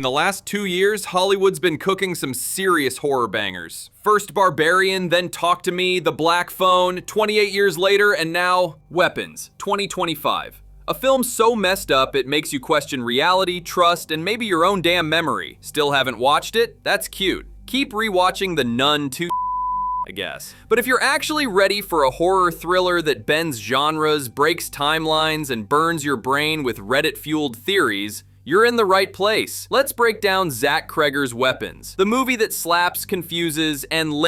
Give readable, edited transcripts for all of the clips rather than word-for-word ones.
In the last 2 years, Hollywood's been cooking some serious horror bangers. First Barbarian, then Talk to Me, The Black Phone, 28 years later, and now Weapons, 2025. A film so messed up it makes you question reality, trust, and maybe your own damn memory. Still haven't watched it? That's cute. Keep rewatching The Nun 2, I guess. But if you're actually ready for a horror thriller that bends genres, breaks timelines, and burns your brain with Reddit-fueled theories, you're in the right place. Let's break down Zack Cregger's Weapons, the movie that slaps, confuses, and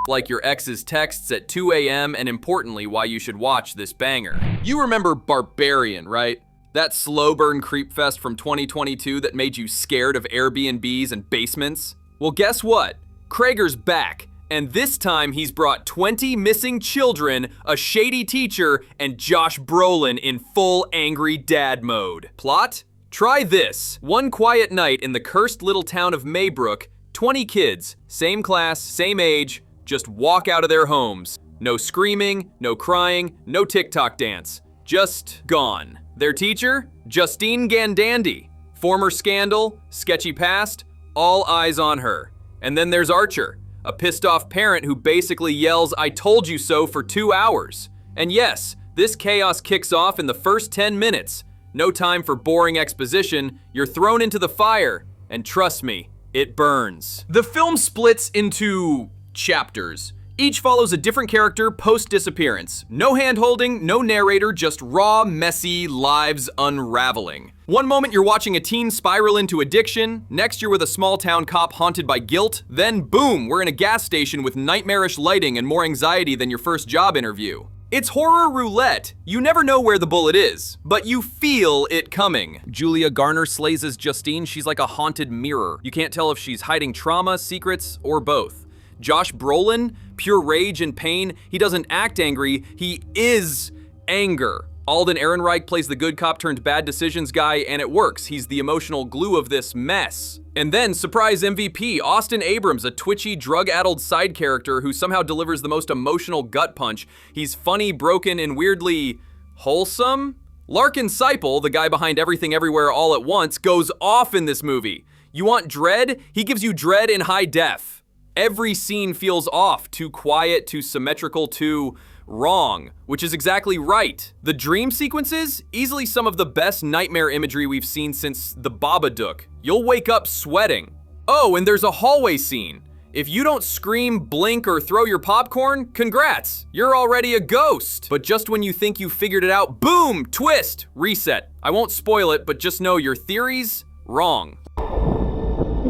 like your ex's texts at 2 a.m. and importantly, why you should watch this banger. You remember Barbarian, right? That slow burn creep fest from 2022 that made you scared of Airbnbs and basements? Well, guess what? Cregger's back. And this time he's brought 20 missing children, a shady teacher, and Josh Brolin in full angry dad mode. Plot? Try this. One quiet night in the cursed little town of Maybrook, 20 kids, same class, same age, just walk out of their homes. No screaming, no crying, no TikTok dance. Just gone. Their teacher? Justine Gandandi. Former scandal, sketchy past, all eyes on her. And then there's Archer, a pissed off parent who basically yells, "I told you so" for 2 hours. And yes, this chaos kicks off in the first 10 minutes. No time for boring exposition, you're thrown into the fire, and trust me, it burns. The film splits into chapters. Each follows a different character post-disappearance. No hand-holding, no narrator, just raw, messy lives unraveling. One moment you're watching a teen spiral into addiction, next you're with a small-town cop haunted by guilt, then boom, we're in a gas station with nightmarish lighting and more anxiety than your first job interview. It's horror roulette. You never know where the bullet is, but you feel it coming. Julia Garner slays as Justine. She's like a haunted mirror. You can't tell if she's hiding trauma, secrets, or both. Josh Brolin, pure rage and pain. He doesn't act angry, he is anger. Alden Ehrenreich plays the good cop turned bad decisions guy, and it works. He's the emotional glue of this mess. And then, surprise MVP, Austin Abrams, a twitchy, drug-addled side character who somehow delivers the most emotional gut punch. He's funny, broken, and weirdly wholesome? Larkin Seipel, the guy behind Everything Everywhere All at Once, goes off in this movie. You want dread? He gives you dread in high def. Every scene feels off, too quiet, too symmetrical, too wrong, which is exactly right. The dream sequences, easily some of the best nightmare imagery we've seen since The Babadook. You'll wake up sweating. Oh, and there's a hallway scene. If you don't scream, blink, or throw your popcorn, congrats, you're already a ghost. But just when you think you figured it out, boom, twist, reset. I won't spoil it, but just know your theory's wrong.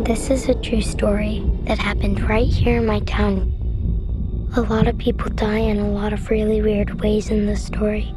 This is a true story that happened right here in my town. A lot of people die in a lot of really weird ways in this story.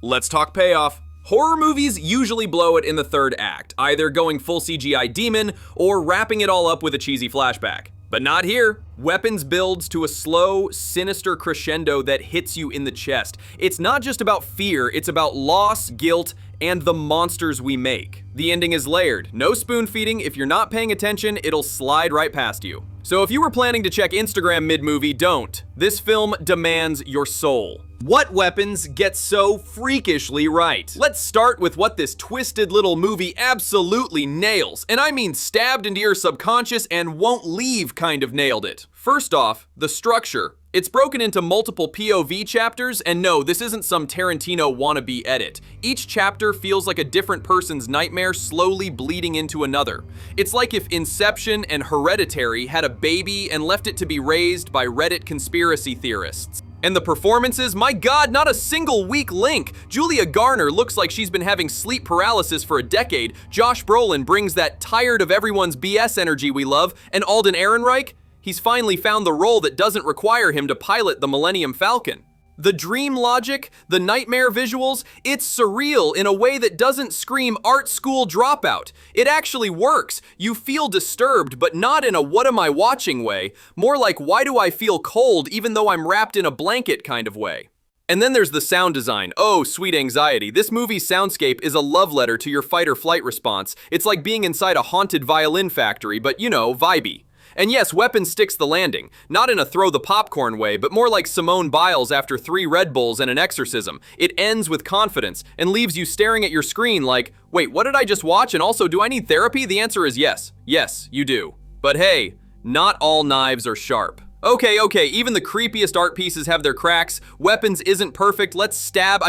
Let's talk payoff. Horror movies usually blow it in the third act, either going full CGI demon or wrapping it all up with a cheesy flashback. But not here. Weapons builds to a slow, sinister crescendo that hits you in the chest. It's not just about fear, it's about loss, guilt, and the monsters we make. The ending is layered. No spoon feeding. If you're not paying attention, it'll slide right past you. So if you were planning to check Instagram mid-movie, don't. This film demands your soul. What Weapons gets so freakishly right? Let's start with what this twisted little movie absolutely nails. And I mean stabbed into your subconscious and won't leave kind of nailed it. First off, the structure. It's broken into multiple POV chapters, and no, this isn't some Tarantino wannabe edit. Each chapter feels like a different person's nightmare slowly bleeding into another. It's like if Inception and Hereditary had a baby and left it to be raised by Reddit conspiracy theorists. And the performances, my God, not a single weak link. Julia Garner looks like she's been having sleep paralysis for a decade. Josh Brolin brings that tired of everyone's BS energy we love, and Alden Ehrenreich, he's finally found the role that doesn't require him to pilot the Millennium Falcon. The dream logic, the nightmare visuals, it's surreal in a way that doesn't scream art school dropout. It actually works. You feel disturbed, but not in a what am I watching way. More like why do I feel cold even though I'm wrapped in a blanket kind of way. And then there's the sound design. Oh, sweet anxiety. This movie's soundscape is a love letter to your fight or flight response. It's like being inside a haunted violin factory, but you know, vibey. And yes, weapons sticks the landing. Not in a throw the popcorn way, but more like Simone Biles after 3 Red Bulls and an exorcism. It ends with confidence and leaves you staring at your screen like, wait, what did I just watch? And also, do I need therapy? The answer is yes. Yes, you do. But hey, not all knives are sharp. Okay, even the creepiest art pieces have their cracks. Weapons isn't perfect. Let's tap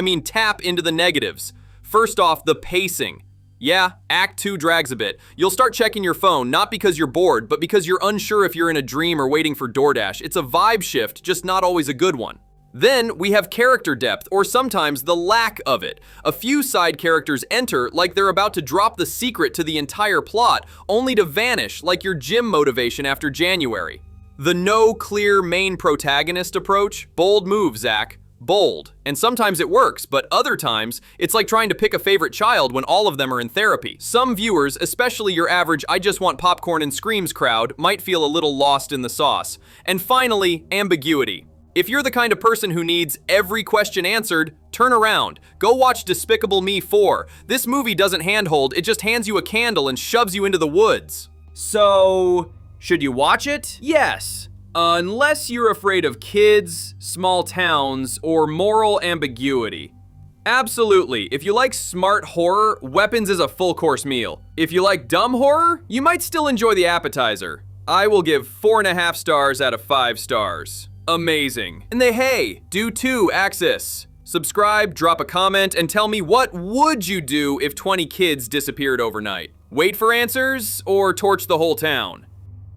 into the negatives. First off, the pacing. Yeah, Act 2 drags a bit. You'll start checking your phone, not because you're bored, but because you're unsure if you're in a dream or waiting for DoorDash. It's a vibe shift, just not always a good one. Then we have character depth, or sometimes the lack of it. A few side characters enter like they're about to drop the secret to the entire plot, only to vanish like your gym motivation after January. The no clear main protagonist approach, bold move, Zack. Bold. And sometimes it works, but other times, it's like trying to pick a favorite child when all of them are in therapy. Some viewers, especially your average I just want popcorn and screams crowd, might feel a little lost in the sauce. And finally, ambiguity. If you're the kind of person who needs every question answered, turn around. Go watch Despicable Me 4. This movie doesn't handhold, it just hands you a candle and shoves you into the woods. So, should you watch it? Yes. Unless you're afraid of kids, small towns, or moral ambiguity. Absolutely, if you like smart horror, Weapons is a full-course meal. If you like dumb horror, you might still enjoy the appetizer. I will give 4.5 stars out of 5 stars. Amazing. And hey, do too, Axis. Subscribe, drop a comment, and tell me what would you do if 20 kids disappeared overnight? Wait for answers, or torch the whole town?